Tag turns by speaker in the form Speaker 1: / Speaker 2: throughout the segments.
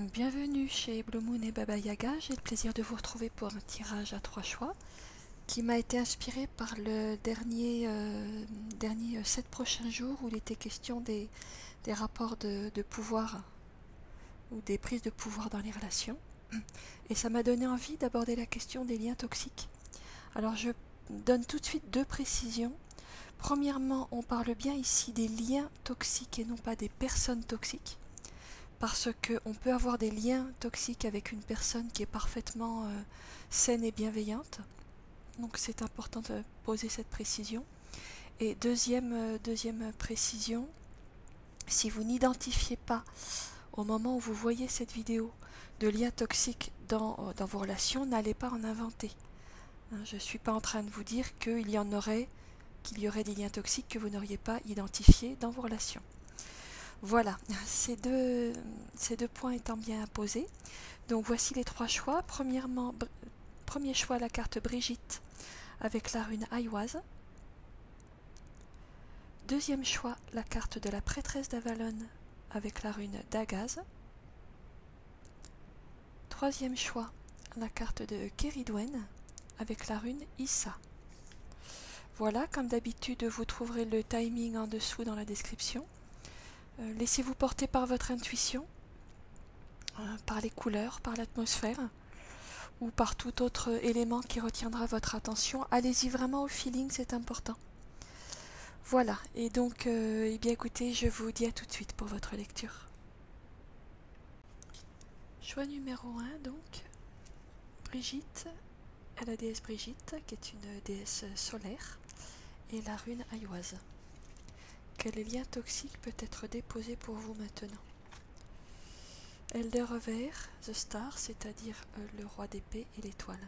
Speaker 1: Bienvenue chez Blue Moon et Baba Yaga. J'ai le plaisir de vous retrouver pour un tirage à 3 choix qui m'a été inspiré par le dernier 7 prochains jours où il était question des rapports de pouvoir ou des prises de pouvoir dans les relations. Et ça m'a donné envie d'aborder la question des liens toxiques. Alors je donne tout de suite deux précisions. Premièrement, on parle bien ici des liens toxiques et non pas des personnes toxiques. Parce qu'on peut avoir des liens toxiques avec une personne qui est parfaitement saine et bienveillante. Donc c'est important de poser cette précision. Et deuxième précision, si vous n'identifiez pas au moment où vous voyez cette vidéo de liens toxiques dans vos relations, n'allez pas en inventer. Je ne suis pas en train de vous dire qu'il y aurait des liens toxiques que vous n'auriez pas identifiés dans vos relations. Voilà, ces deux points étant bien posés, donc voici les trois choix. Premièrement, premier choix, la carte Brigitte avec la rune Aiwaz. Deuxième choix, la carte de la prêtresse d'Avalon avec la rune Dagaz. Troisième choix, la carte de Keridwen avec la rune Issa. Voilà, comme d'habitude, vous trouverez le timing en dessous dans la description. Laissez-vous porter par votre intuition, par les couleurs, par l'atmosphère, ou par tout autre élément qui retiendra votre attention. Allez-y vraiment au feeling, c'est important. Voilà, et donc, eh bien écoutez, je vous dis à tout de suite pour votre lecture. Choix numéro 1, donc, Brigitte, la déesse Brigitte, qui est une déesse solaire, et la rune Aiwaz. Quel lien toxique peut être déposé pour vous maintenant? Elder Vert, The Star, c'est-à-dire le roi d'épée et l'étoile.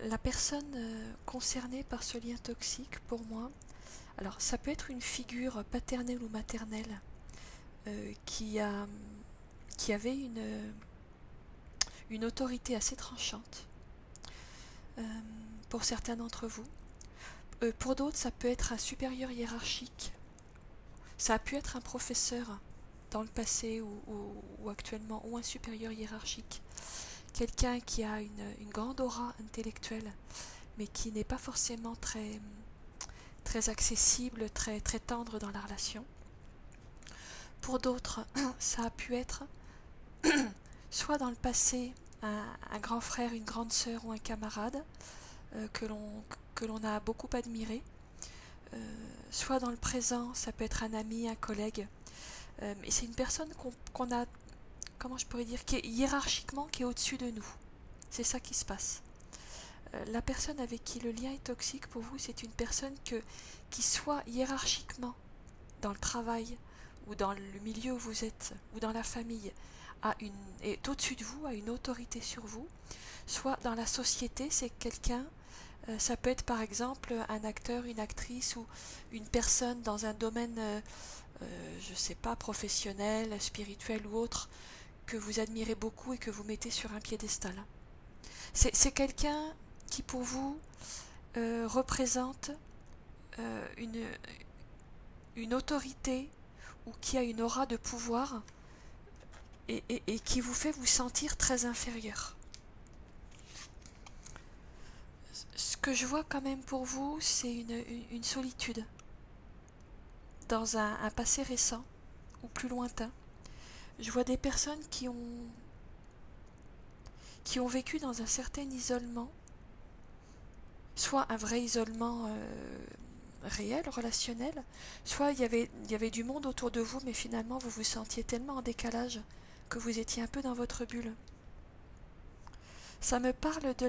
Speaker 1: La personne concernée par ce lien toxique, pour moi, alors ça peut être une figure paternelle ou maternelle qui avait une autorité assez tranchante pour certains d'entre vous. Pour d'autres, ça peut être un supérieur hiérarchique. Ça a pu être un professeur dans le passé ou actuellement, ou un supérieur hiérarchique. Quelqu'un qui a une grande aura intellectuelle, mais qui n'est pas forcément très accessible, très tendre dans la relation. Pour d'autres, ça a pu être soit dans le passé un grand frère, une grande sœur ou un camarade que l'on a beaucoup admiré. Soit dans le présent, ça peut être un ami, un collègue. Et c'est une personne qu'on a, comment je pourrais dire, qui est hiérarchiquement, qui est au-dessus de nous. C'est ça qui se passe. La personne avec qui le lien est toxique pour vous, c'est une personne qui soit hiérarchiquement dans le travail ou dans le milieu où vous êtes ou dans la famille est au-dessus de vous, a une autorité sur vous, soit dans la société, c'est quelqu'un, ça peut être par exemple un acteur, une actrice ou une personne dans un domaine, je ne sais pas, professionnel, spirituel ou autre, que vous admirez beaucoup et que vous mettez sur un piédestal. C'est quelqu'un qui pour vous représente une autorité ou qui a une aura de pouvoir et qui vous fait vous sentir très inférieur. Ce que je vois quand même pour vous, c'est une solitude dans un passé récent ou plus lointain. Je vois des personnes qui ont vécu dans un certain isolement, soit un vrai isolement réel, relationnel, soit il y avait du monde autour de vous, mais finalement vous vous sentiez tellement en décalage que vous étiez un peu dans votre bulle. Ça me parle de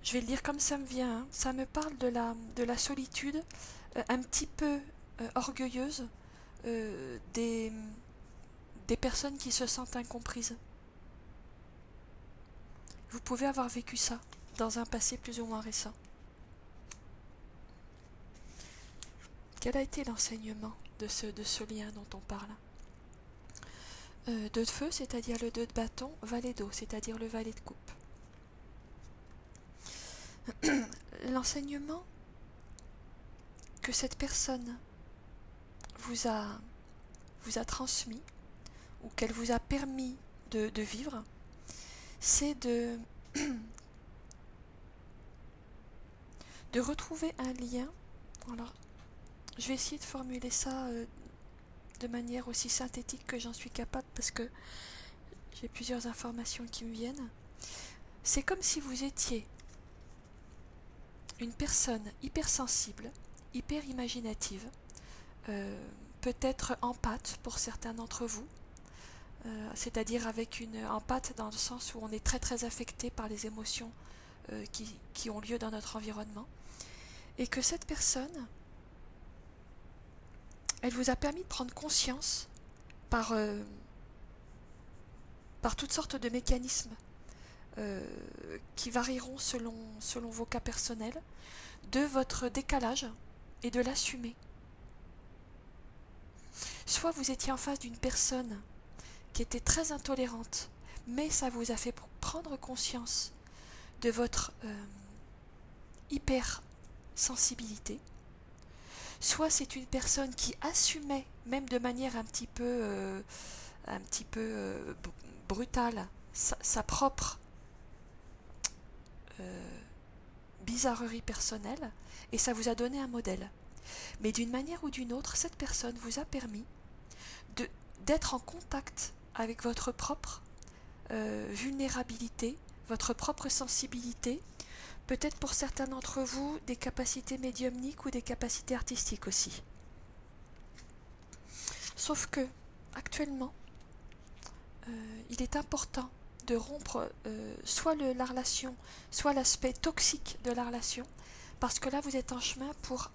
Speaker 1: je vais le dire comme ça me vient, ça me parle de la solitude un petit peu orgueilleuse des personnes qui se sentent incomprises. Vous pouvez avoir vécu ça dans un passé plus ou moins récent. Quel a été l'enseignement de ce lien dont on parle? 2 de feu, c'est-à-dire le 2 de bâton, valet d'eau, c'est-à-dire le valet de coupe. L'enseignement que cette personne vous a vous a transmis, ou qu'elle vous a permis de vivre, c'est de retrouver un lien. Alors, je vais essayer de formuler ça de manière aussi synthétique que j'en suis capable, parce que j'ai plusieurs informations qui me viennent. C'est comme si vous étiez une personne hypersensible, hyper imaginative, peut-être empathe pour certains d'entre vous, c'est-à-dire avec une empathe dans le sens où on est très très affecté par les émotions qui ont lieu dans notre environnement, et que cette personne, elle vous a permis de prendre conscience par toutes sortes de mécanismes qui varieront selon vos cas personnels, de votre décalage et de l'assumer. Soit vous étiez en face d'une personne qui était très intolérante, mais ça vous a fait prendre conscience de votre hypersensibilité. Soit c'est une personne qui assumait, même de manière un petit peu brutale, sa propre bizarrerie personnelle, et ça vous a donné un modèle. Mais d'une manière ou d'une autre, cette personne vous a permis d'être en contact avec votre propre vulnérabilité, votre propre sensibilité, peut-être pour certains d'entre vous des capacités médiumniques ou des capacités artistiques aussi. Sauf que, actuellement, il est important de rompre soit la relation, soit l'aspect toxique de la relation, parce que là vous êtes en chemin pour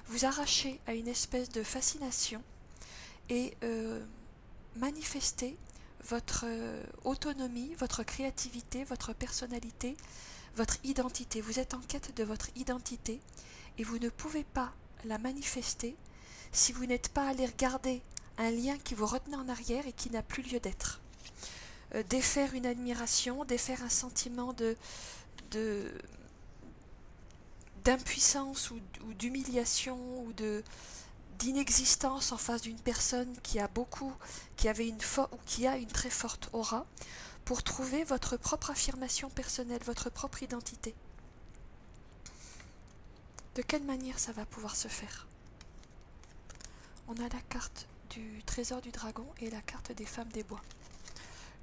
Speaker 1: vous arracher à une espèce de fascination et manifester votre autonomie, votre créativité, votre personnalité, votre identité. Vous êtes en quête de votre identité et vous ne pouvez pas la manifester si vous n'êtes pas allé regarder un lien qui vous retenait en arrière et qui n'a plus lieu d'être. Défaire une admiration, défaire un sentiment d'impuissance ou d'humiliation ou d'inexistence en face d'une personne qui a une très forte aura, pour trouver votre propre affirmation personnelle, votre propre identité. De quelle manière ça va pouvoir se faire? On a la carte du trésor du dragon et la carte des femmes des bois.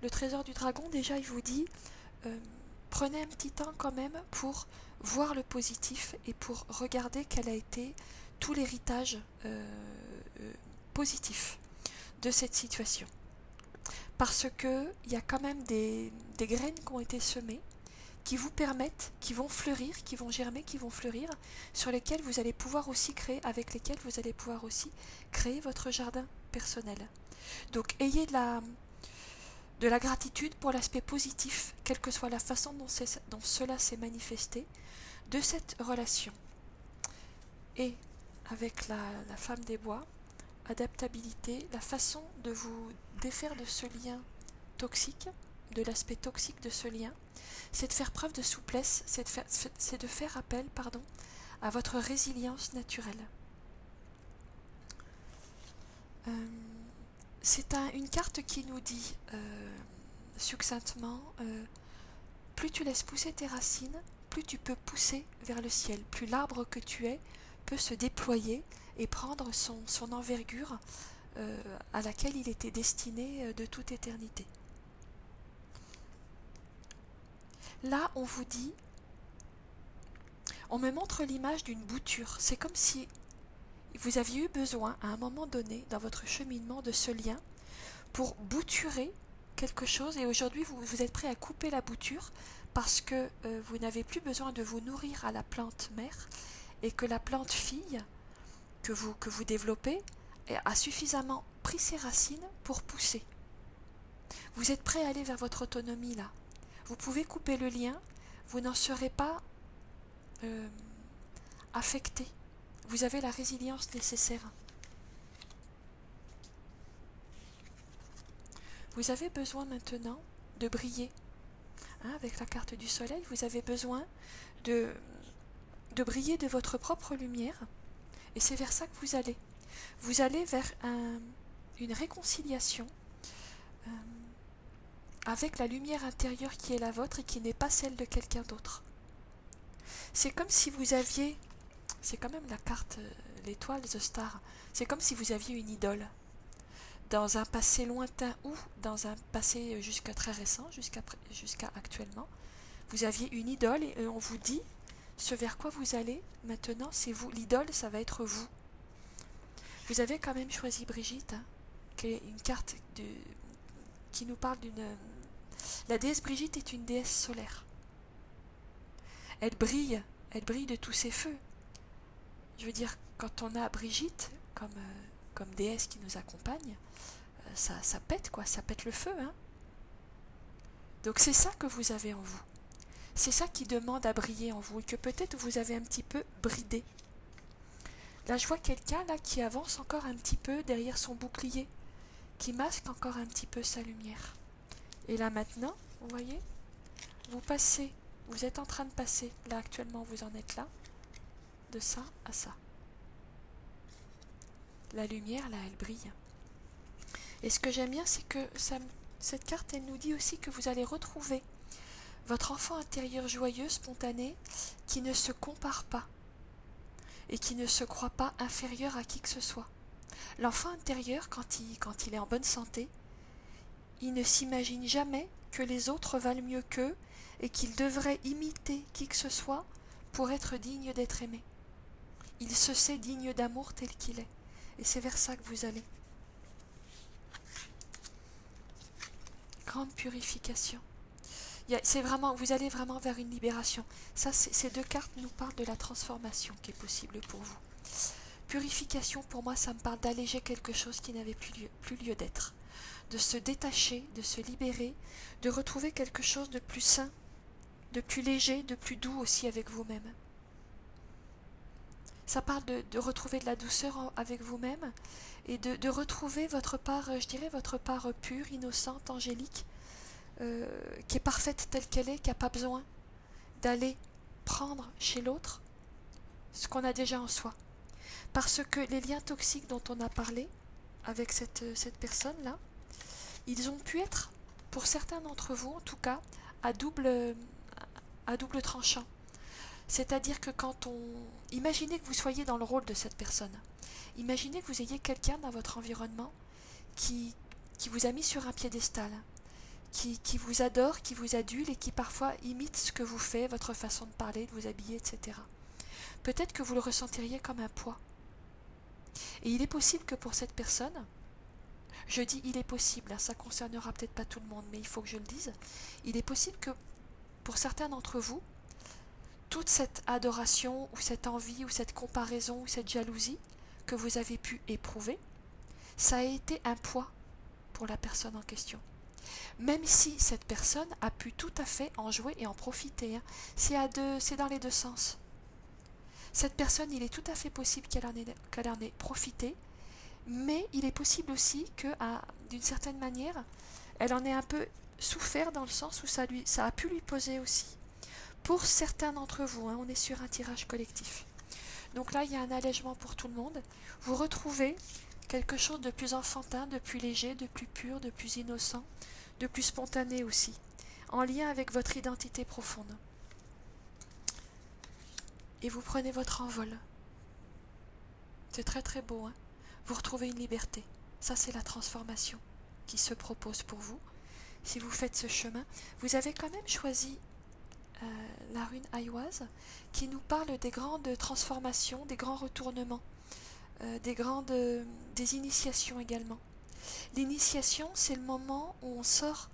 Speaker 1: Le trésor du dragon, déjà, il vous dit prenez un petit temps quand même pour voir le positif et pour regarder quel a été tout l'héritage positif de cette situation. Parce que il y a quand même des graines qui ont été semées, qui vous permettent, qui vont fleurir, qui vont germer, qui vont fleurir, sur lesquelles vous allez pouvoir aussi créer, avec lesquelles vous allez pouvoir aussi créer votre jardin personnel. Donc ayez de la gratitude pour l'aspect positif, quelle que soit la façon dont cela s'est manifesté, de cette relation. Et avec la femme des bois, adaptabilité, la façon de vous défaire de ce lien toxique, de l'aspect toxique de ce lien, c'est de faire preuve de souplesse, c'est de faire appel, à votre résilience naturelle. C'est une carte qui nous dit succinctement, plus tu laisses pousser tes racines, plus tu peux pousser vers le ciel, plus l'arbre que tu es peut se déployer et prendre son envergure à laquelle il était destiné de toute éternité. Là, on vous dit, on me montre l'image d'une bouture. C'est comme si vous aviez eu besoin, à un moment donné, dans votre cheminement, de ce lien, pour bouturer quelque chose, et aujourd'hui, vous êtes prêt à couper la bouture, parce que vous n'avez plus besoin de vous nourrir à la plante mère, et que la plante fille que vous développez a suffisamment pris ses racines pour pousser. Vous êtes prêt à aller vers votre autonomie là. Vous pouvez couper le lien, vous n'en serez pas affecté. Vous avez la résilience nécessaire. Vous avez besoin maintenant de briller. Avec la carte du soleil, vous avez besoin de briller de votre propre lumière. Et c'est vers ça que vous allez. Vous allez vers une réconciliation euh, avec la lumière intérieure qui est la vôtre et qui n'est pas celle de quelqu'un d'autre. C'est comme si vous aviez, c'est quand même la carte, l'étoile, The Star, c'est comme si vous aviez une idole. Dans un passé lointain ou dans un passé jusqu'à très récent, jusqu'à actuellement, vous aviez une idole et on vous dit ce vers quoi vous allez maintenant, c'est vous. L'idole, ça va être vous. Vous avez quand même choisi Brigitte, hein, qui est une carte qui nous parle d'une... La déesse Brigitte est une déesse solaire. Elle brille de tous ses feux. Je veux dire, quand on a Brigitte comme déesse qui nous accompagne, ça pète quoi, ça pète le feu, hein. Donc c'est ça que vous avez en vous. C'est ça qui demande à briller en vous et que peut-être vous avez un petit peu bridé. Là, je vois quelqu'un là qui avance encore un petit peu derrière son bouclier, qui masque encore un petit peu sa lumière. Et là maintenant, vous voyez, vous passez, vous êtes en train de passer, là actuellement vous en êtes là, de ça à ça. La lumière là, elle brille. Et ce que j'aime bien, c'est que cette carte, elle nous dit aussi que vous allez retrouver votre enfant intérieur joyeux, spontané, qui ne se compare pas et qui ne se croit pas inférieur à qui que ce soit. L'enfant intérieur, quand il est en bonne santé, il ne s'imagine jamais que les autres valent mieux qu'eux et qu'il devrait imiter qui que ce soit pour être digne d'être aimé. Il se sait digne d'amour tel qu'il est. Et c'est vers ça que vous allez. Grande purification. Vous allez vraiment vers une libération. Ça, ces deux cartes nous parlent de la transformation qui est possible pour vous. Purification, pour moi, ça me parle d'alléger quelque chose qui n'avait plus lieu d'être. De se détacher, de se libérer, de retrouver quelque chose de plus sain, de plus léger, de plus doux aussi avec vous-même. Ça parle de retrouver de la douceur avec vous-même et de retrouver votre part, je dirais, votre part pure, innocente, angélique, qui est parfaite telle qu'elle est, qui n'a pas besoin d'aller prendre chez l'autre ce qu'on a déjà en soi. Parce que les liens toxiques dont on a parlé avec cette personne-là, ils ont pu être, pour certains d'entre vous en tout cas, à double tranchant. C'est-à-dire que imaginez que vous soyez dans le rôle de cette personne. Imaginez que vous ayez quelqu'un dans votre environnement qui vous a mis sur un piédestal, qui vous adore, qui vous adule et qui parfois imite ce que vous faites, votre façon de parler, de vous habiller, etc. Peut-être que vous le ressentiriez comme un poids. Et il est possible que pour cette personne, je dis il est possible, hein, ça concernera peut-être pas tout le monde, mais il faut que je le dise, il est possible que pour certains d'entre vous, toute cette adoration ou cette envie ou cette comparaison ou cette jalousie que vous avez pu éprouver, ça a été un poids pour la personne en question. Même si cette personne a pu tout à fait en jouer et en profiter, hein. C'est dans les deux sens. Cette personne, il est tout à fait possible qu'elle en ait profité, mais il est possible aussi que, d'une certaine manière, elle en ait un peu souffert dans le sens où ça a pu lui poser aussi. Pour certains d'entre vous, hein, on est sur un tirage collectif. Donc là, il y a un allègement pour tout le monde. Vous retrouvez quelque chose de plus enfantin, de plus léger, de plus pur, de plus innocent, de plus spontané aussi, en lien avec votre identité profonde. Et vous prenez votre envol. C'est très très beau, hein. Vous retrouvez une liberté. Ça, c'est la transformation qui se propose pour vous. Si vous faites ce chemin, vous avez quand même choisi la rune Aiwaz, qui nous parle des grandes transformations, des grands retournements, des initiations également. L'initiation, c'est le moment où on sort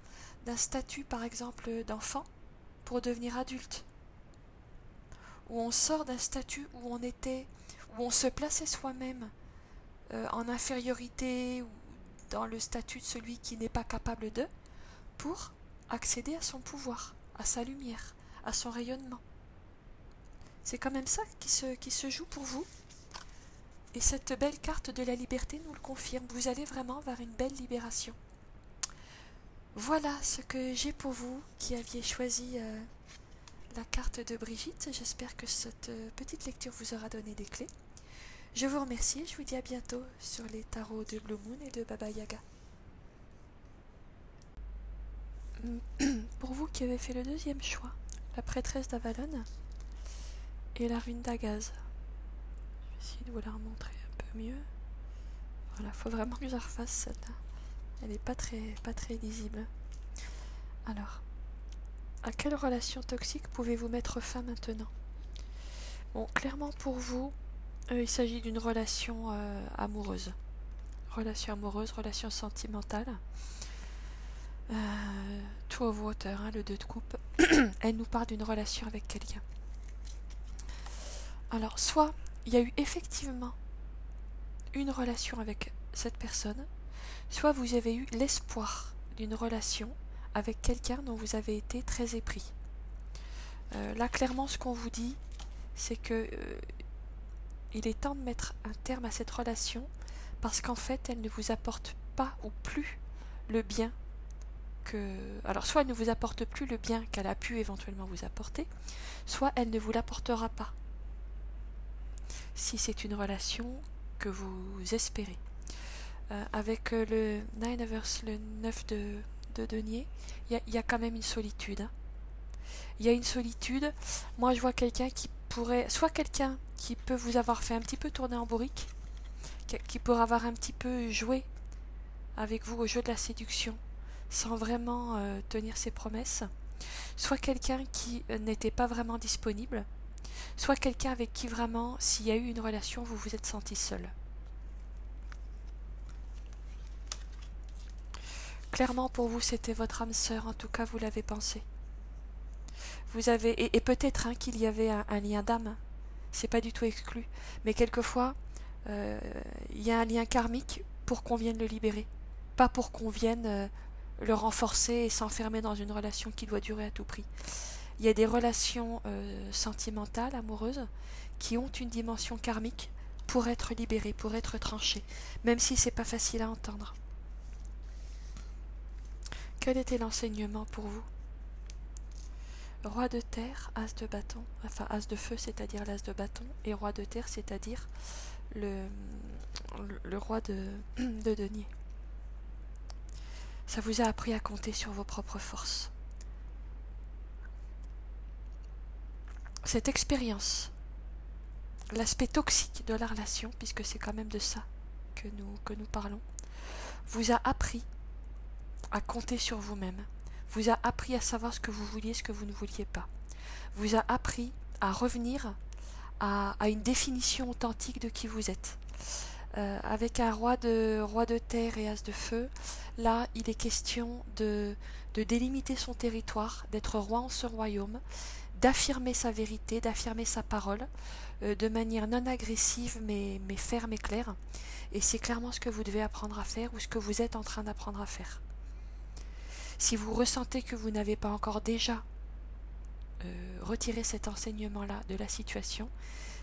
Speaker 1: d'un statut, par exemple, d'enfant pour devenir adulte. Où on sort d'un statut où on se plaçait soi-même en infériorité ou dans le statut de celui qui n'est pas capable de, pour accéder à son pouvoir, à sa lumière, à son rayonnement. C'est quand même ça qui se joue pour vous. Et cette belle carte de la liberté nous le confirme. Vous allez vraiment vers une belle libération. Voilà ce que j'ai pour vous qui aviez choisi la carte de Brigitte. J'espère que cette petite lecture vous aura donné des clés. Je vous remercie, je vous dis à bientôt sur les tarots de Blue Moon et de Baba Yaga. Pour vous qui avez fait le deuxième choix, la prêtresse d'Avalon et la rune d'Agaz. Je vais essayer de vous la remontrer un peu mieux. Voilà, faut vraiment que je la refasse celle-là. Elle n'est pas très lisible. Alors, à quelle relation toxique pouvez-vous mettre fin maintenant? Bon, clairement pour vous, il s'agit d'une relation amoureuse. Relation amoureuse, relation sentimentale. Tout au hauteur, hein, le 2 de coupe. Elle nous parle d'une relation avec quelqu'un. Alors, soit il y a eu effectivement une relation avec cette personne, soit vous avez eu l'espoir d'une relation avec quelqu'un dont vous avez été très épris. Là, clairement, ce qu'on vous dit, c'est que il est temps de mettre un terme à cette relation parce qu'en fait, elle ne vous apporte pas ou plus le bien que... Alors, soit elle ne vous apporte plus le bien qu'elle a pu éventuellement vous apporter, soit elle ne vous l'apportera pas. Si c'est une relation que vous espérez. Avec le 9 Reverse, le 9 de denier, il y a quand même une solitude. Hein. Il y a une solitude. Moi, je vois quelqu'un qui pourrait... Soit quelqu'un qui peut vous avoir fait un petit peu tourner en bourrique, qui pourrait avoir un petit peu joué avec vous au jeu de la séduction, sans vraiment tenir ses promesses. Soit quelqu'un qui n'était pas vraiment disponible. Soit quelqu'un avec qui vraiment, s'il y a eu une relation, vous vous êtes senti seul. Clairement, pour vous, c'était votre âme sœur, en tout cas, vous l'avez pensé. Vous avez, et peut-être hein, qu'il y avait un lien d'âme, c'est pas du tout exclu, mais quelquefois, il y a un lien karmique pour qu'on vienne le libérer, pas pour qu'on vienne le renforcer et s'enfermer dans une relation qui doit durer à tout prix. Il y a des relations sentimentales, amoureuses, qui ont une dimension karmique pour être libérées, pour être tranchées, même si c'est pas facile à entendre. Quel était l'enseignement pour vous? Roi de terre, as de bâton, enfin as de feu, c'est-à-dire l'as de bâton, et roi de terre, c'est-à-dire le roi de denier. Ça vous a appris à compter sur vos propres forces. Cette expérience, l'aspect toxique de la relation, puisque c'est quand même de ça que nous parlons, vous a appris à compter sur vous-même, vous a appris à savoir ce que vous vouliez, ce que vous ne vouliez pas, vous a appris à revenir à une définition authentique de qui vous êtes. Avec un roi de terre et as de feu, là il est question de délimiter son territoire, d'être roi en ce royaume, d'affirmer sa vérité, d'affirmer sa parole, de manière non agressive mais ferme et claire. Et c'est clairement ce que vous devez apprendre à faire ou ce que vous êtes en train d'apprendre à faire. Si vous ressentez que vous n'avez pas encore déjà retiré cet enseignement-là de la situation,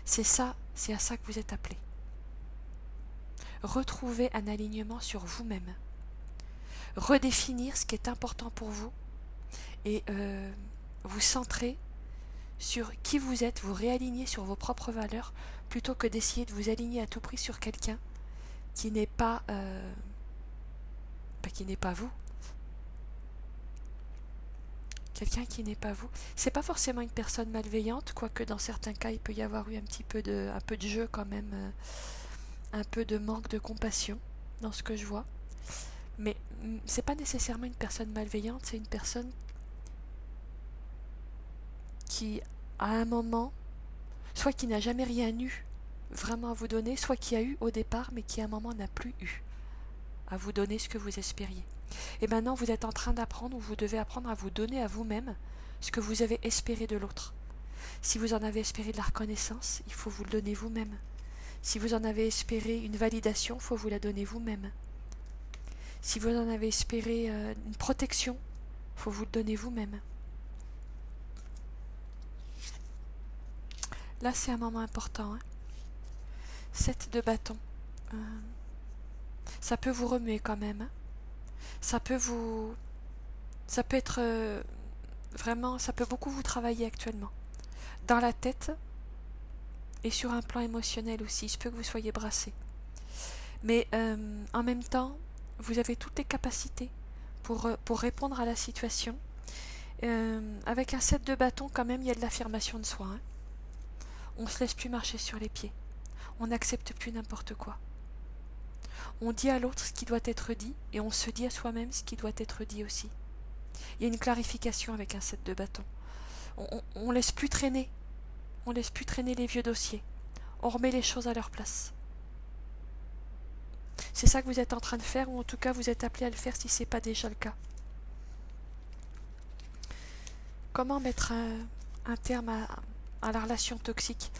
Speaker 1: c'est à ça que vous êtes appelé. Retrouver un alignement sur vous-même, redéfinir ce qui est important pour vous et vous centrer sur qui vous êtes, vous réaligner sur vos propres valeurs plutôt que d'essayer de vous aligner à tout prix sur quelqu'un qui n'est pas vous. Quelqu'un qui n'est pas vous. C'est pas forcément une personne malveillante, quoique dans certains cas il peut y avoir eu un peu de jeu quand même, un peu de manque de compassion dans ce que je vois. Mais c'est pas nécessairement une personne malveillante, c'est une personne qui, à un moment, soit qui n'a jamais rien eu vraiment à vous donner, soit qui a eu au départ, mais qui à un moment n'a plus eu à vous donner ce que vous espériez. Et maintenant, vous êtes en train d'apprendre, ou vous devez apprendre à vous donner à vous-même ce que vous avez espéré de l'autre. Si vous en avez espéré de la reconnaissance, il faut vous le donner vous-même. Si vous en avez espéré une validation, il faut vous la donner vous-même. Si vous en avez espéré une protection, il faut vous le donner vous-même. Là, c'est un moment important. Hein. 7 de bâton. Ça peut vous remuer quand même. Hein. Ça peut être vraiment, ça peut beaucoup vous travailler actuellement. Dans la tête, et sur un plan émotionnel aussi. Il se peut que vous soyez brassé. Mais en même temps, vous avez toutes les capacités pour répondre à la situation. Avec un 7 de bâton, quand même, il y a de l'affirmation de soi. Hein. On ne se laisse plus marcher sur les pieds. On n'accepte plus n'importe quoi. On dit à l'autre ce qui doit être dit, et on se dit à soi-même ce qui doit être dit aussi. Il y a une clarification avec un 7 de bâton. On laisse plus traîner. On laisse plus traîner les vieux dossiers. On remet les choses à leur place. C'est ça que vous êtes en train de faire, ou en tout cas vous êtes appelé à le faire si ce n'est pas déjà le cas. Comment mettre un terme à la relation toxique?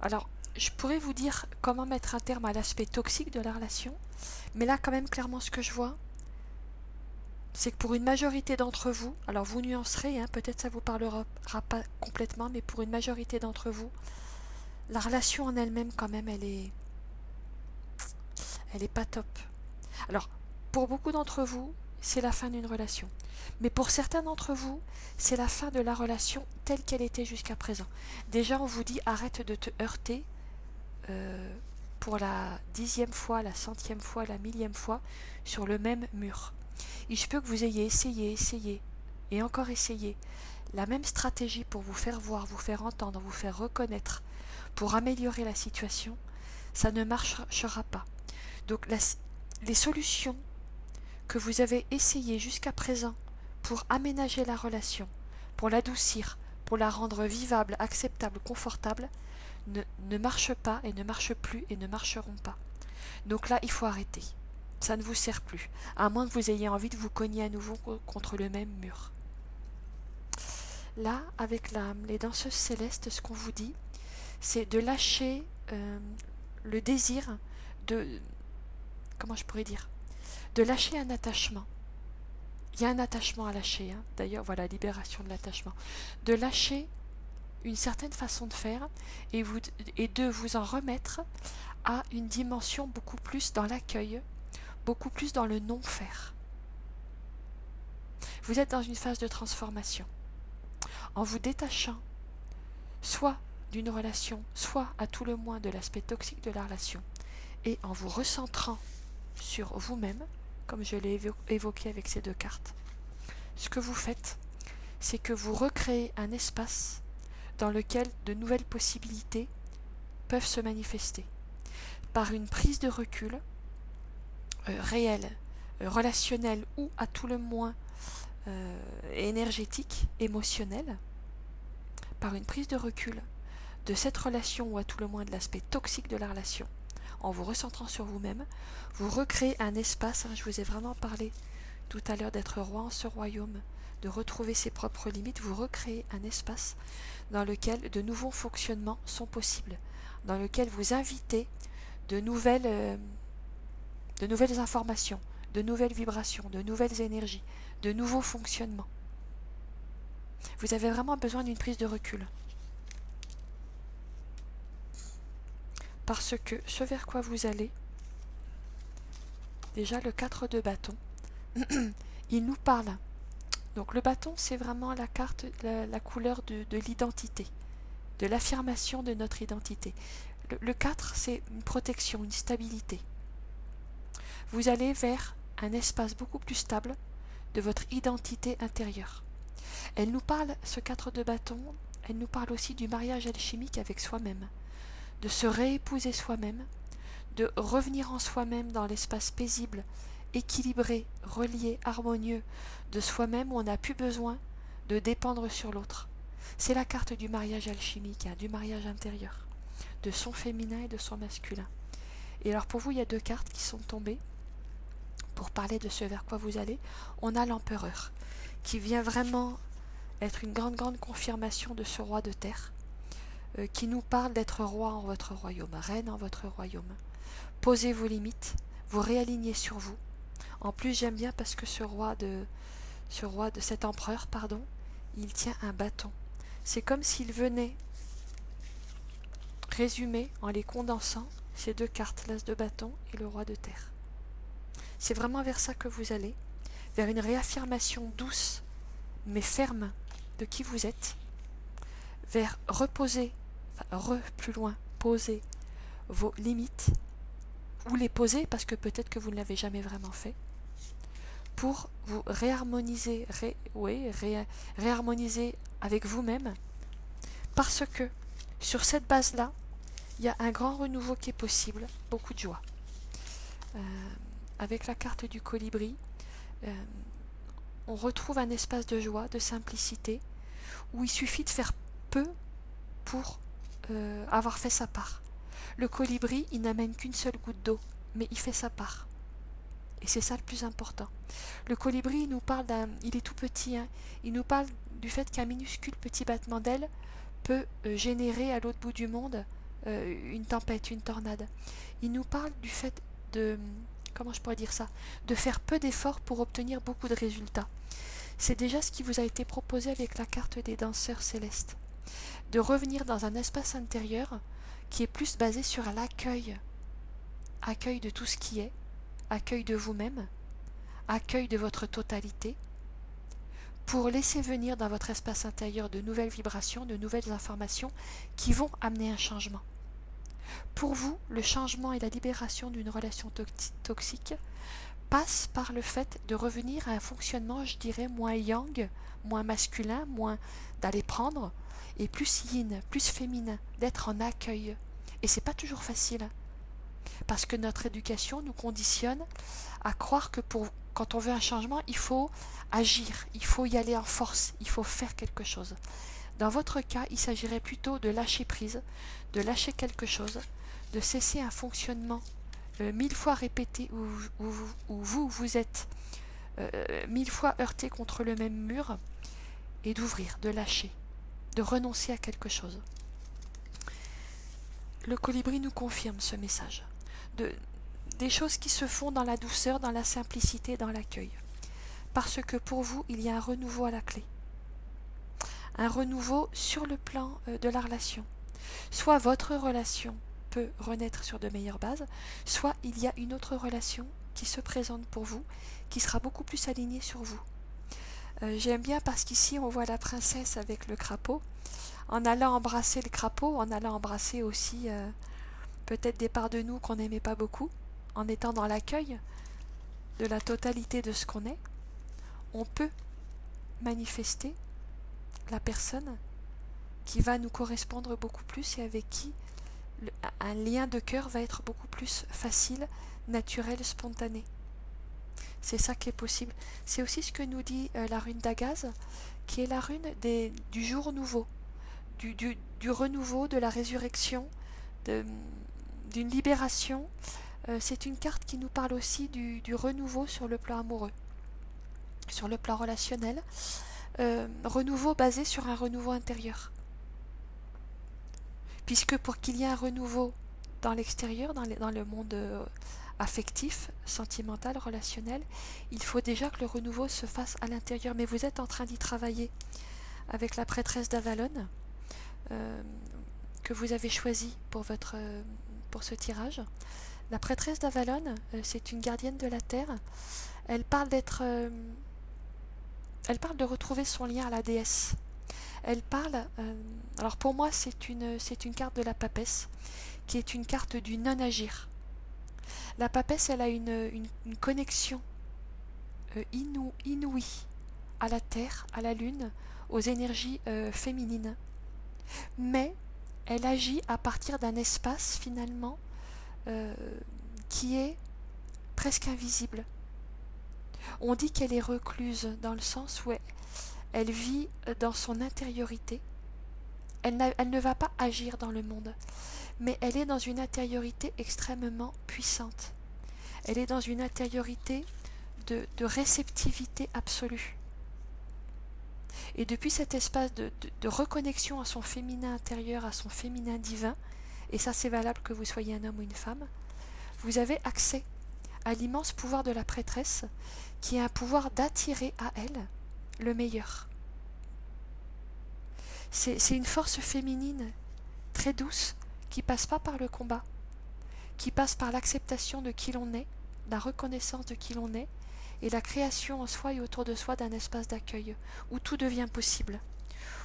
Speaker 1: Alors, je pourrais vous dire comment mettre un terme à l'aspect toxique de la relation, mais là quand même clairement ce que je vois, c'est que pour une majorité d'entre vous, alors vous nuancerez, hein, peut-être ça ne vous parlera pas complètement, mais pour une majorité d'entre vous, la relation en elle-même quand même, elle est pas top. Alors, pour beaucoup d'entre vous, c'est la fin d'une relation. Mais pour certains d'entre vous, c'est la fin de la relation telle qu'elle était jusqu'à présent. Déjà, on vous dit arrête de te heurter pour la 10e fois, la 100e fois, la 1000e fois sur le même mur. Il se peut que vous ayez essayé et encore essayé la même stratégie pour vous faire voir, vous faire entendre, vous faire reconnaître, pour améliorer la situation. Ça ne marchera pas. Donc les solutions que vous avez essayées jusqu'à présent pour aménager la relation, pour l'adoucir, pour la rendre vivable, acceptable, confortable, ne marchent pas et ne marchent plus et ne marcheront pas. Donc là, il faut arrêter. Ça ne vous sert plus, à moins que vous ayez envie de vous cogner à nouveau contre le même mur. Là, avec les danseuses célestes, ce qu'on vous dit, c'est de lâcher le désir de... Comment je pourrais dire? De lâcher un attachement. Il y a un attachement à lâcher, hein. D'ailleurs, voilà, libération de l'attachement. De lâcher une certaine façon de faire et de vous en remettre à une dimension beaucoup plus dans l'accueil, beaucoup plus dans le non-faire. Vous êtes dans une phase de transformation. En vous détachant, soit d'une relation, soit à tout le moins de l'aspect toxique de la relation, et en vous recentrant sur vous-même, comme je l'ai évoqué avec ces 2 cartes, ce que vous faites, c'est que vous recréez un espace dans lequel de nouvelles possibilités peuvent se manifester, par une prise de recul réelle, relationnelle ou à tout le moins énergétique, émotionnelle, par une prise de recul de cette relation ou à tout le moins de l'aspect toxique de la relation, en vous recentrant sur vous-même, vous recréez un espace, hein, je vous ai vraiment parlé tout à l'heure d'être roi en ce royaume, de retrouver ses propres limites, vous recréez un espace dans lequel de nouveaux fonctionnements sont possibles, dans lequel vous invitez de nouvelles informations, de nouvelles vibrations, de nouvelles énergies, de nouveaux fonctionnements. Vous avez vraiment besoin d'une prise de recul. Parce que ce vers quoi vous allez, déjà le 4 de bâton, il nous parle. Donc le bâton, c'est vraiment la carte, la couleur de l'identité, de l'affirmation de notre identité. Le 4, c'est une protection, une stabilité. Vous allez vers un espace beaucoup plus stable de votre identité intérieure. Elle nous parle, ce 4 de bâton, elle nous parle aussi du mariage alchimique avec soi-même, de se réépouser soi-même, de revenir en soi-même dans l'espace paisible, équilibré, relié, harmonieux de soi-même où on n'a plus besoin de dépendre sur l'autre. C'est la carte du mariage alchimique, hein, du mariage intérieur, de son féminin et de son masculin. Et alors pour vous, il y a 2 cartes qui sont tombées pour parler de ce vers quoi vous allez. On a l'empereur, qui vient vraiment être une grande confirmation de ce roi de terre, qui nous parle d'être roi en votre royaume, reine en votre royaume. Posez vos limites, vous réalignez sur vous. En plus, j'aime bien parce que cet empereur, il tient un bâton. C'est comme s'il venait résumer, en les condensant, ces 2 cartes, l'as de bâton et le roi de terre. C'est vraiment vers ça que vous allez, vers une réaffirmation douce, mais ferme, de qui vous êtes, vers reposer, plus loin, poser vos limites, ou les poser parce que peut-être que vous ne l'avez jamais vraiment fait, pour vous réharmoniser, réharmoniser avec vous-même, parce que sur cette base-là, il y a un grand renouveau qui est possible, beaucoup de joie. Avec la carte du colibri, on retrouve un espace de joie, de simplicité, où il suffit de faire peu pour avoir fait sa part. Le colibri, il n'amène qu'une seule goutte d'eau, mais il fait sa part. Et c'est ça le plus important. Le colibri, il nous parle il est tout petit, hein, il nous parle du fait qu'un minuscule petit battement d'aile peut générer à l'autre bout du monde une tempête, une tornade. Il nous parle du fait de, comment je pourrais dire ça, de faire peu d'efforts pour obtenir beaucoup de résultats. C'est déjà ce qui vous a été proposé avec la carte des danseurs célestes. De revenir dans un espace intérieur qui est plus basé sur l'accueil. Accueil de tout ce qui est, accueil de vous-même, accueil de votre totalité, pour laisser venir dans votre espace intérieur de nouvelles vibrations, de nouvelles informations qui vont amener un changement. Pour vous, le changement et la libération d'une relation toxique passe par le fait de revenir à un fonctionnement, je dirais, moins yang, moins masculin, moins d'aller prendre, et plus yin, plus féminin, d'être en accueil. Et c'est pas toujours facile, parce que notre éducation nous conditionne à croire que quand on veut un changement, il faut agir, il faut y aller en force, il faut faire quelque chose. Dans votre cas, il s'agirait plutôt de lâcher prise, de lâcher quelque chose, de cesser un fonctionnement 1000 fois répété où vous êtes 1000 fois heurté contre le même mur, et d'ouvrir, de lâcher, de renoncer à quelque chose. Le colibri nous confirme ce message. Des choses qui se font dans la douceur, dans la simplicité, dans l'accueil. Parce que pour vous, il y a un renouveau à la clé. Un renouveau sur le plan de la relation. Soit votre relation peut renaître sur de meilleures bases, soit il y a une autre relation qui se présente pour vous, qui sera beaucoup plus alignée sur vous. J'aime bien parce qu'ici on voit la princesse avec le crapaud, en allant embrasser le crapaud, en allant embrasser aussi peut-être des parts de nous qu'on n'aimait pas beaucoup, en étant dans l'accueil de la totalité de ce qu'on est, on peut manifester la personne qui va nous correspondre beaucoup plus et avec qui un lien de cœur va être beaucoup plus facile, naturel, spontané. C'est ça qui est possible. C'est aussi ce que nous dit la rune d'Agaz, qui est la rune du jour nouveau, du renouveau, de la résurrection, d'une libération. C'est une carte qui nous parle aussi du renouveau sur le plan amoureux, sur le plan relationnel, renouveau basé sur un renouveau intérieur. Puisque pour qu'il y ait un renouveau dans l'extérieur, dans le monde affectif, sentimental, relationnel, il faut déjà que le renouveau se fasse à l'intérieur. Mais vous êtes en train d'y travailler avec la prêtresse d'Avalon, que vous avez choisie pour ce tirage. La prêtresse d'Avalon, c'est une gardienne de la Terre. Elle parle de retrouver son lien à la déesse. Elle parle, alors pour moi c'est une carte de la papesse, qui est une carte du non-agir. La papesse, elle a une connexion inouïe à la terre, à la lune, aux énergies féminines. Mais elle agit à partir d'un espace finalement qui est presque invisible. On dit qu'elle est recluse dans le sens où elle vit dans son intériorité. Elle ne va pas agir dans le monde, mais elle est dans une intériorité extrêmement puissante. Elle est dans une intériorité de réceptivité absolue. Et depuis cet espace de reconnexion à son féminin intérieur, à son féminin divin, et ça c'est valable que vous soyez un homme ou une femme, vous avez accès à l'immense pouvoir de la prêtresse, qui est un pouvoir d'attirer à elle le meilleur. C'est une force féminine très douce qui passe pas par le combat, qui passe par l'acceptation de qui l'on est, la reconnaissance de qui l'on est, et la création en soi et autour de soi d'un espace d'accueil où tout devient possible,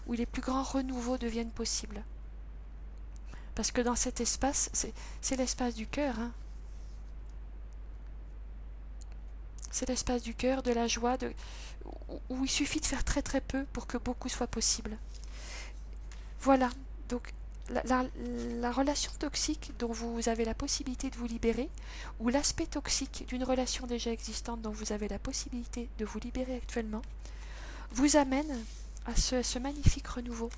Speaker 1: où les plus grands renouveaux deviennent possibles. Parce que dans cet espace, c'est l'espace du cœur, hein. C'est l'espace du cœur, de la joie, où il suffit de faire très très peu pour que beaucoup soit possible. Voilà, donc la relation toxique dont vous avez la possibilité de vous libérer, ou l'aspect toxique d'une relation déjà existante dont vous avez la possibilité de vous libérer actuellement, vous amène à ce magnifique renouveau.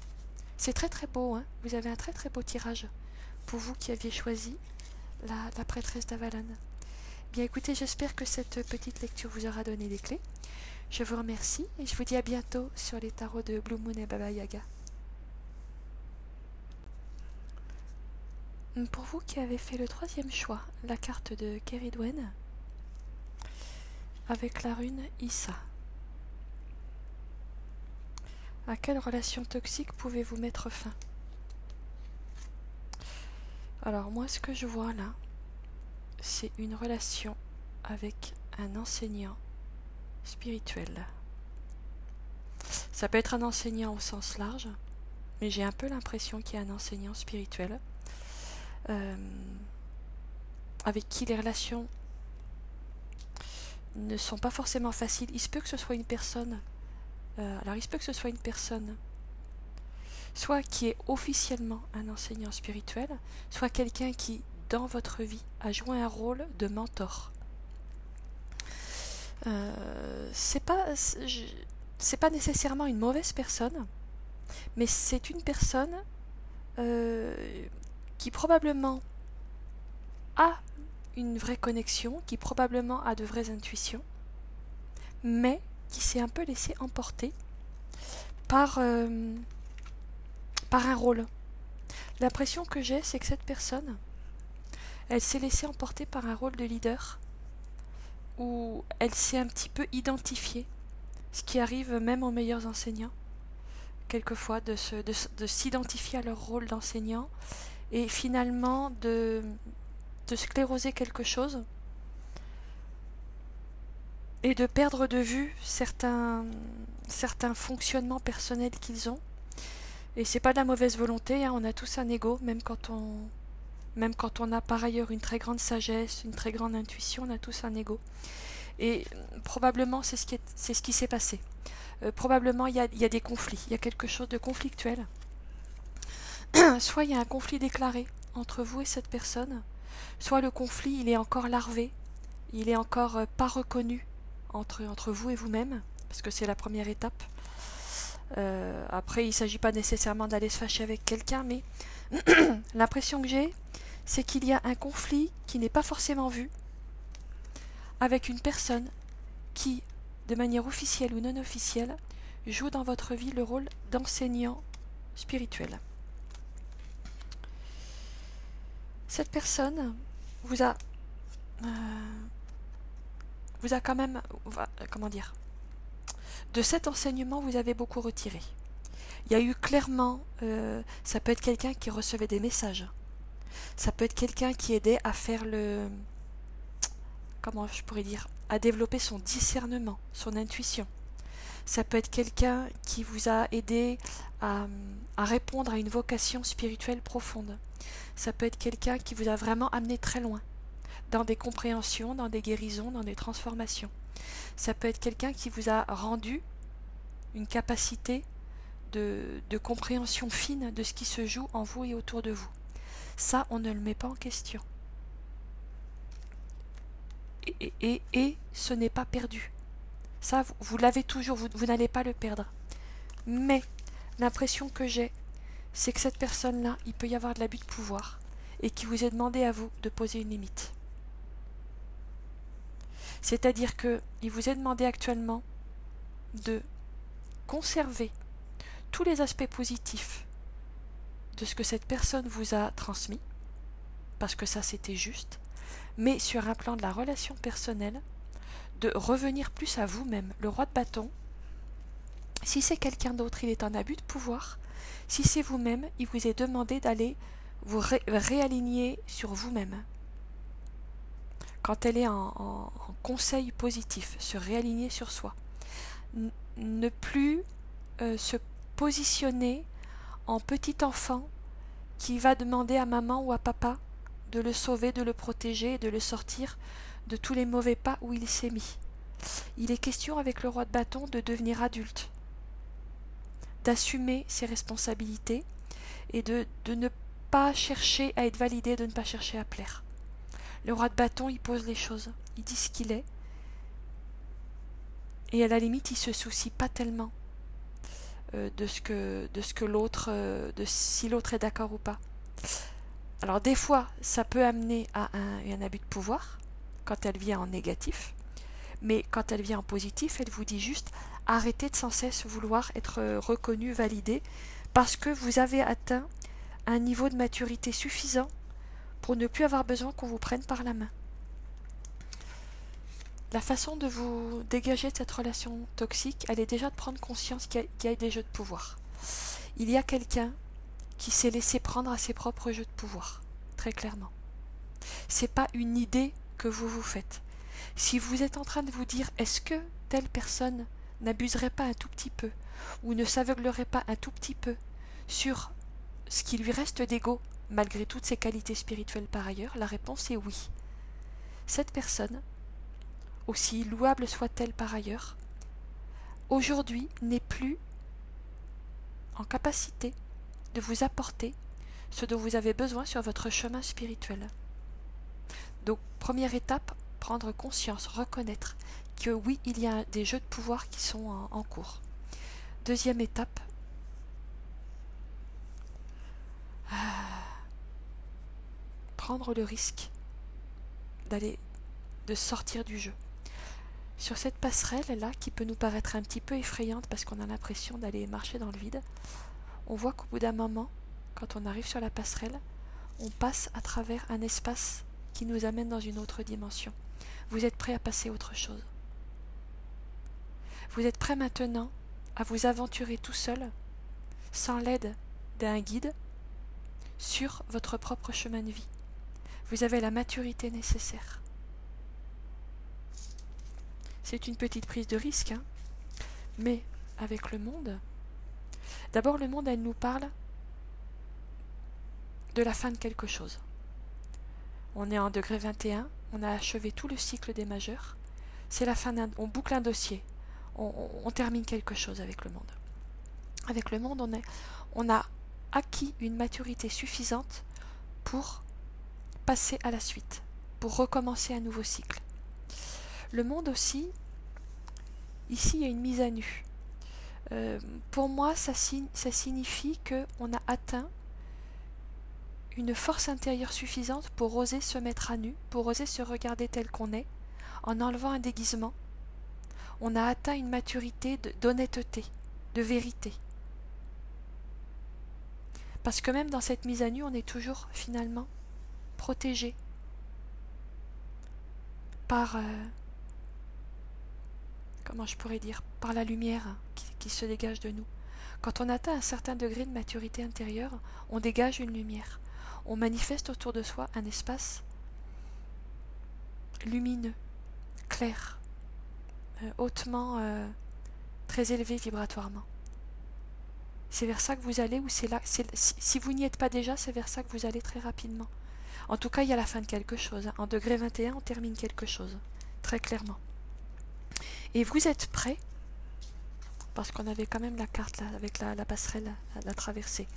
Speaker 1: C'est très très beau, hein. Vous avez un très très beau tirage pour vous qui aviez choisi la prêtresse d'Avalon. Bien écoutez, j'espère que cette petite lecture vous aura donné des clés. Je vous remercie et je vous dis à bientôt sur les tarots de Blue Moon et Baba Yaga. Pour vous qui avez fait le troisième choix, la carte de Keridwen, avec la rune Issa. À quelle relation toxique pouvez-vous mettre fin? Alors moi, ce que je vois là, c'est une relation avec un enseignant spirituel. Ça peut être un enseignant au sens large, mais j'ai un peu l'impression qu'il y a un enseignant spirituel avec qui les relations ne sont pas forcément faciles. Il se peut que ce soit une personne, soit qui est officiellement un enseignant spirituel, soit quelqu'un qui, dans votre vie, a joué un rôle de mentor. C'est pas nécessairement une mauvaise personne, mais c'est une personne qui probablement a une vraie connexion, qui probablement a de vraies intuitions, mais qui s'est un peu laissé emporter par un rôle. L'impression que j'ai, c'est que cette personne, elle s'est laissée emporter par un rôle de leader, où elle s'est un petit peu identifiée, ce qui arrive même aux meilleurs enseignants, quelquefois, de s'identifier à leur rôle d'enseignant, et finalement de scléroser quelque chose, et de perdre de vue certains fonctionnements personnels qu'ils ont. Et c'est pas de la mauvaise volonté, hein, on a tous un ego, même quand on a par ailleurs une très grande sagesse, une très grande intuition, on a tous un ego. Et probablement c'est ce qui s'est passé. Probablement il y a des conflits, il y a quelque chose de conflictuel. Soit il y a un conflit déclaré entre vous et cette personne, soit le conflit il est encore larvé, il est encore pas reconnu entre vous et vous-même, parce que c'est la première étape. Après, il ne s'agit pas nécessairement d'aller se fâcher avec quelqu'un, mais l'impression que j'ai, c'est qu'il y a un conflit qui n'est pas forcément vu avec une personne qui, de manière officielle ou non officielle, joue dans votre vie le rôle d'enseignant spirituel. Cette personne vous a quand même, comment dire, de cet enseignement vous avez beaucoup retiré. Il y a eu clairement, ça peut être quelqu'un qui recevait des messages, ça peut être quelqu'un qui aidait à faire comment je pourrais dire, à développer son discernement, son intuition. Ça peut être quelqu'un qui vous a aidé à répondre à une vocation spirituelle profonde. Ça peut être quelqu'un qui vous a vraiment amené très loin, dans des compréhensions, dans des guérisons, dans des transformations. Ça peut être quelqu'un qui vous a rendu une capacité de compréhension fine de ce qui se joue en vous et autour de vous. Ça, on ne le met pas en question. Et ce n'est pas perdu. Ça, vous l'avez toujours, vous n'allez pas le perdre. Mais l'impression que j'ai, c'est que cette personne-là, il peut y avoir de l'abus de pouvoir et qui vous ait demandé à vous de poser une limite. C'est-à-dire qu'il vous est demandé actuellement de conserver tous les aspects positifs de ce que cette personne vous a transmis, parce que ça c'était juste, mais sur un plan de la relation personnelle, de revenir plus à vous-même. Le roi de bâton, si c'est quelqu'un d'autre, il est en abus de pouvoir. Si c'est vous-même, il vous est demandé d'aller vous réaligner sur vous-même. Quand elle est en conseil positif, se réaligner sur soi. Ne plus se positionner en petit enfant qui va demander à maman ou à papa de le sauver, de le protéger, de le sortir de tous les mauvais pas où il s'est mis. Il est question avec le roi de bâton de devenir adulte, d'assumer ses responsabilités et de ne pas chercher à être validé, de ne pas chercher à plaire. Le roi de bâton, il pose les choses, il dit ce qu'il est, et à la limite, il se soucie pas tellement de ce que l'autre, de si l'autre est d'accord ou pas. Alors des fois, ça peut amener à un abus de pouvoir, quand elle vient en négatif, mais quand elle vient en positif, elle vous dit juste arrêtez de sans cesse vouloir être reconnu, validé, parce que vous avez atteint un niveau de maturité suffisant pour ne plus avoir besoin qu'on vous prenne par la main. La façon de vous dégager de cette relation toxique, elle est déjà de prendre conscience qu'il y a des jeux de pouvoir. Il y a quelqu'un qui s'est laissé prendre à ses propres jeux de pouvoir, très clairement. C'est pas une idée que vous vous faites. Si vous êtes en train de vous dire est-ce que telle personne n'abuserait pas un tout petit peu ou ne s'aveuglerait pas un tout petit peu sur ce qui lui reste d'ego malgré toutes ses qualités spirituelles par ailleurs, la réponse est oui. Cette personne, aussi louable soit-elle par ailleurs, aujourd'hui n'est plus en capacité de vous apporter ce dont vous avez besoin sur votre chemin spirituel. Donc, première étape, prendre conscience, reconnaître que oui, il y a des jeux de pouvoir qui sont en cours. Deuxième étape, prendre le risque de sortir du jeu. Sur cette passerelle-là, qui peut nous paraître un petit peu effrayante parce qu'on a l'impression d'aller marcher dans le vide, on voit qu'au bout d'un moment, quand on arrive sur la passerelle, on passe à travers un espace qui nous amène dans une autre dimension. Vous êtes prêt à passer à autre chose. Vous êtes prêt maintenant à vous aventurer tout seul, sans l'aide d'un guide, sur votre propre chemin de vie. Vous avez la maturité nécessaire. C'est une petite prise de risque, hein, mais avec le monde, d'abord le monde, elle nous parle de la fin de quelque chose. On est en degré 21, on a achevé tout le cycle des majeurs, c'est la fin on boucle un dossier, on termine quelque chose avec le monde. Avec le monde, on a acquis une maturité suffisante pour passer à la suite, pour recommencer un nouveau cycle. Le monde aussi, ici il y a une mise à nu. Pour moi, ça signifie qu'on a atteint une force intérieure suffisante pour oser se mettre à nu, pour oser se regarder tel qu'on est, en enlevant un déguisement. On a atteint une maturité d'honnêteté, de vérité. Parce que même dans cette mise à nu, on est toujours finalement protégé par, comment je pourrais dire, par la lumière qui se dégage de nous. Quand on atteint un certain degré de maturité intérieure, on dégage une lumière. On manifeste autour de soi un espace lumineux, clair, hautement très élevé vibratoirement. C'est vers ça que vous allez, ou c'est là, si vous n'y êtes pas déjà, c'est vers ça que vous allez très rapidement. En tout cas, il y a la fin de quelque chose. En degré 21, on termine quelque chose, très clairement. Et vous êtes prêts, parce qu'on avait quand même la carte là, avec la passerelle, la traversée.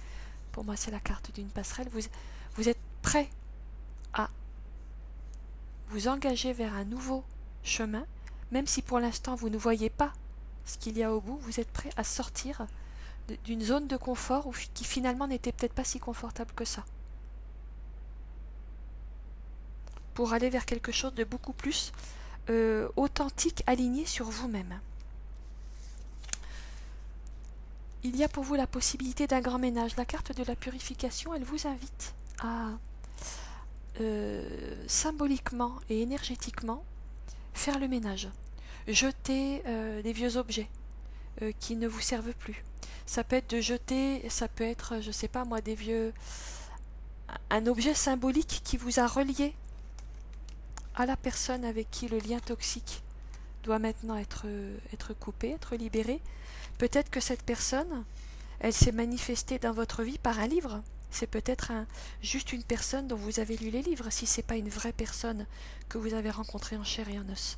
Speaker 1: Pour moi, c'est la carte d'une passerelle. Vous êtes prêts à vous engager vers un nouveau chemin, même si pour l'instant vous ne voyez pas ce qu'il y a au bout, vous êtes prêts à sortir d'une zone de confort qui finalement n'était peut-être pas si confortable que ça, pour aller vers quelque chose de beaucoup plus authentique, aligné sur vous-même. Il y a pour vous la possibilité d'un grand ménage. La carte de la purification, elle vous invite à symboliquement et énergétiquement faire le ménage. Jeter des vieux objets qui ne vous servent plus. Ça peut être de jeter, ça peut être, je sais pas moi, un objet symbolique qui vous a relié à la personne avec qui le lien toxique doit maintenant être coupé, être libéré. Peut-être que cette personne, elle s'est manifestée dans votre vie par un livre. C'est peut-être juste une personne dont vous avez lu les livres, si c'est pas une vraie personne que vous avez rencontrée en chair et en os.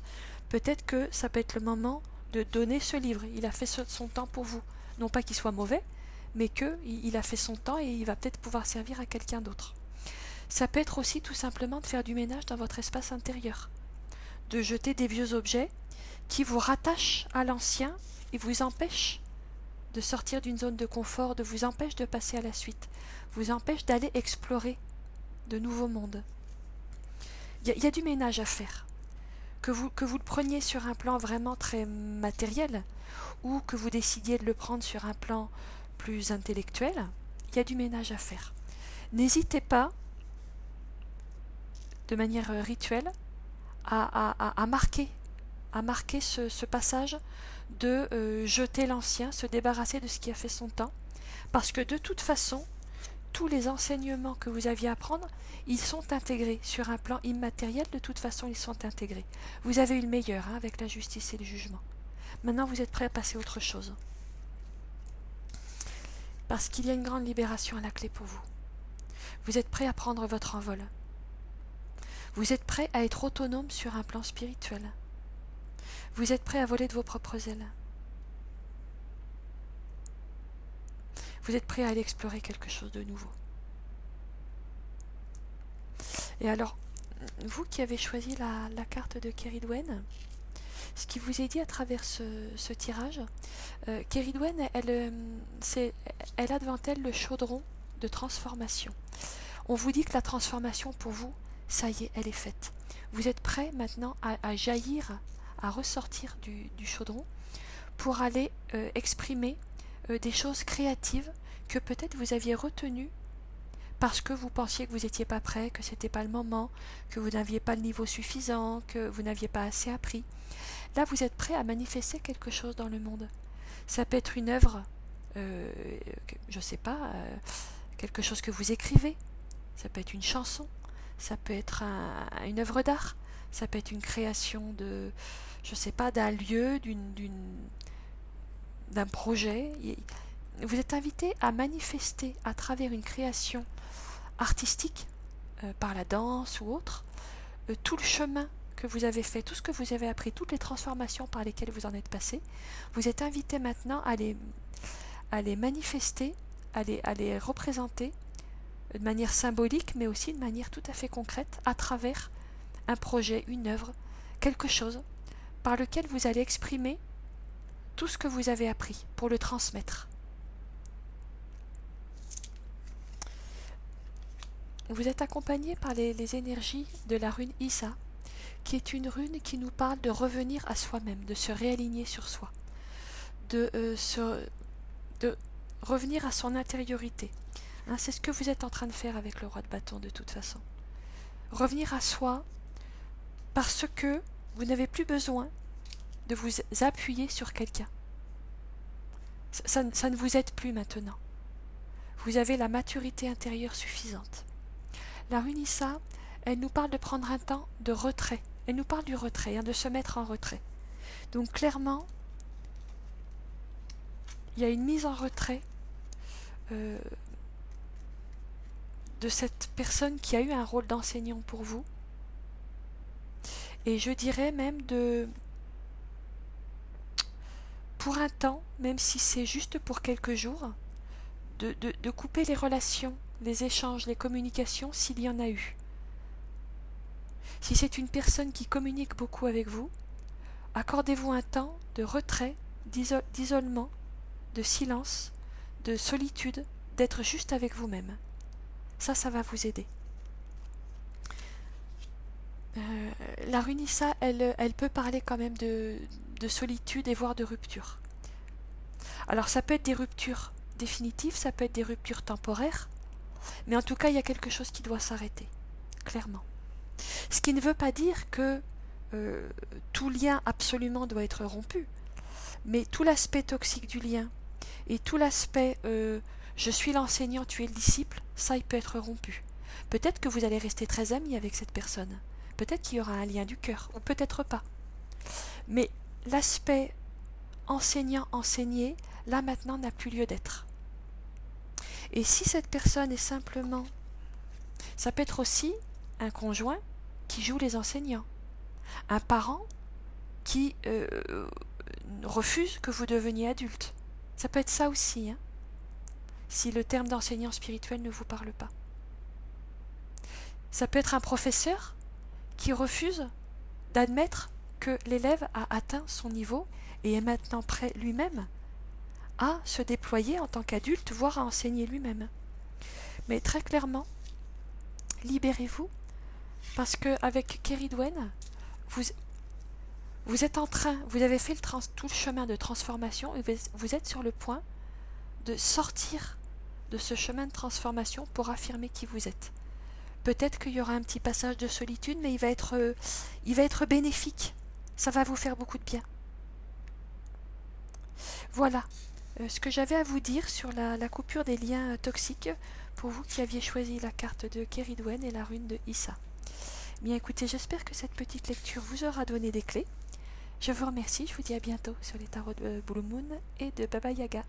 Speaker 1: Peut-être que ça peut être le moment de donner ce livre. Il a fait son temps pour vous. Non pas qu'il soit mauvais, mais qu'il a fait son temps et il va peut-être pouvoir servir à quelqu'un d'autre. Ça peut être aussi tout simplement de faire du ménage dans votre espace intérieur, de jeter des vieux objets qui vous rattachent à l'ancien et vous empêchent de sortir d'une zone de confort, de vous empêchent de passer à la suite, vous empêchent d'aller explorer de nouveaux mondes. Il y a du ménage à faire. Que vous le preniez sur un plan vraiment très matériel ou que vous décidiez de le prendre sur un plan plus intellectuel, il y a du ménage à faire. N'hésitez pas, de manière rituelle, à marquer ce passage de jeter l'ancien, se débarrasser de ce qui a fait son temps, parce que de toute façon, tous les enseignements que vous aviez à prendre, ils sont intégrés sur un plan immatériel, de toute façon ils sont intégrés. Vous avez eu le meilleur avec la justice et le jugement. Maintenant vous êtes prêt à passer à autre chose. Parce qu'il y a une grande libération à la clé pour vous. Vous êtes prêt à prendre votre envol. Vous êtes prêt à être autonome sur un plan spirituel. Vous êtes prêt à voler de vos propres ailes. Vous êtes prêt à aller explorer quelque chose de nouveau. Et alors, vous qui avez choisi la carte de Keridwen, ce qui vous est dit à travers ce tirage, Keridwen, elle a devant elle le chaudron de transformation. On vous dit que la transformation pour vous, ça y est, elle est faite. Vous êtes prêt maintenant à jaillir, à ressortir du chaudron pour aller exprimer des choses créatives que peut-être vous aviez retenues parce que vous pensiez que vous n'étiez pas prêt, que ce n'était pas le moment, que vous n'aviez pas le niveau suffisant, que vous n'aviez pas assez appris. Là, vous êtes prêt à manifester quelque chose dans le monde. Ça peut être une œuvre, je ne sais pas, quelque chose que vous écrivez. Ça peut être une chanson, ça peut être une œuvre d'art, ça peut être une création de, je ne sais pas, d'un lieu, d'un projet. Vous êtes invité à manifester à travers une création artistique, par la danse ou autre, tout le chemin que vous avez fait, tout ce que vous avez appris, toutes les transformations par lesquelles vous en êtes passé. Vous êtes invité maintenant à les manifester, à les représenter de manière symbolique, mais aussi de manière tout à fait concrète, à travers un projet, une œuvre, quelque chose par lequel vous allez exprimer tout ce que vous avez appris pour le transmettre. Vous êtes accompagné par les énergies de la rune Issa, qui est une rune qui nous parle de revenir à soi-même, de se réaligner sur soi, de revenir à son intériorité. Hein, c'est ce que vous êtes en train de faire avec le roi de bâton de toute façon. Revenir à soi parce que vous n'avez plus besoin de vous appuyer sur quelqu'un. Ça ne vous aide plus maintenant. Vous avez la maturité intérieure suffisante. La rune Issa, elle nous parle de prendre un temps de retrait. Elle nous parle du retrait, hein, de se mettre en retrait. Donc clairement, il y a une mise en retrait de cette personne qui a eu un rôle d'enseignant pour vous. Et je dirais même pour un temps, même si c'est juste pour quelques jours, de couper les relations, les échanges, les communications s'il y en a eu. Si c'est une personne qui communique beaucoup avec vous, accordez-vous un temps de retrait, d'isolement, de silence, de solitude, d'être juste avec vous-même. Ça va vous aider. La rune Issa, elle peut parler quand même de solitude et voire de rupture. Alors ça peut être des ruptures définitives, ça peut être des ruptures temporaires, mais en tout cas il y a quelque chose qui doit s'arrêter, clairement. Ce qui ne veut pas dire que tout lien absolument doit être rompu, mais tout l'aspect toxique du lien et tout l'aspect je suis l'enseignant, tu es le disciple, ça il peut être rompu. Peut-être que vous allez rester très amis avec cette personne, peut-être qu'il y aura un lien du cœur, ou peut-être pas. Mais l'aspect enseignant-enseigné, là maintenant n'a plus lieu d'être. Et si cette personne est simplement... Ça peut être aussi un conjoint qui joue les enseignants, un parent qui refuse que vous deveniez adulte. Ça peut être ça aussi, hein, si le terme d'enseignant spirituel ne vous parle pas. Ça peut être un professeur qui refuse d'admettre que l'élève a atteint son niveau et est maintenant prêt lui-même à se déployer en tant qu'adulte, voire à enseigner lui-même. Mais très clairement, libérez-vous, parce qu'avec Keridwen, vous êtes en train, vous avez fait tout le chemin de transformation et vous êtes sur le point de sortir de ce chemin de transformation pour affirmer qui vous êtes. Peut-être qu'il y aura un petit passage de solitude, mais il va être bénéfique. Ça va vous faire beaucoup de bien. Voilà ce que j'avais à vous dire sur la coupure des liens toxiques pour vous qui aviez choisi la carte de Keridwen et la rune de Issa. Bien écoutez, j'espère que cette petite lecture vous aura donné des clés. Je vous remercie, je vous dis à bientôt sur les tarots de Blue Moon et de Baba Yaga.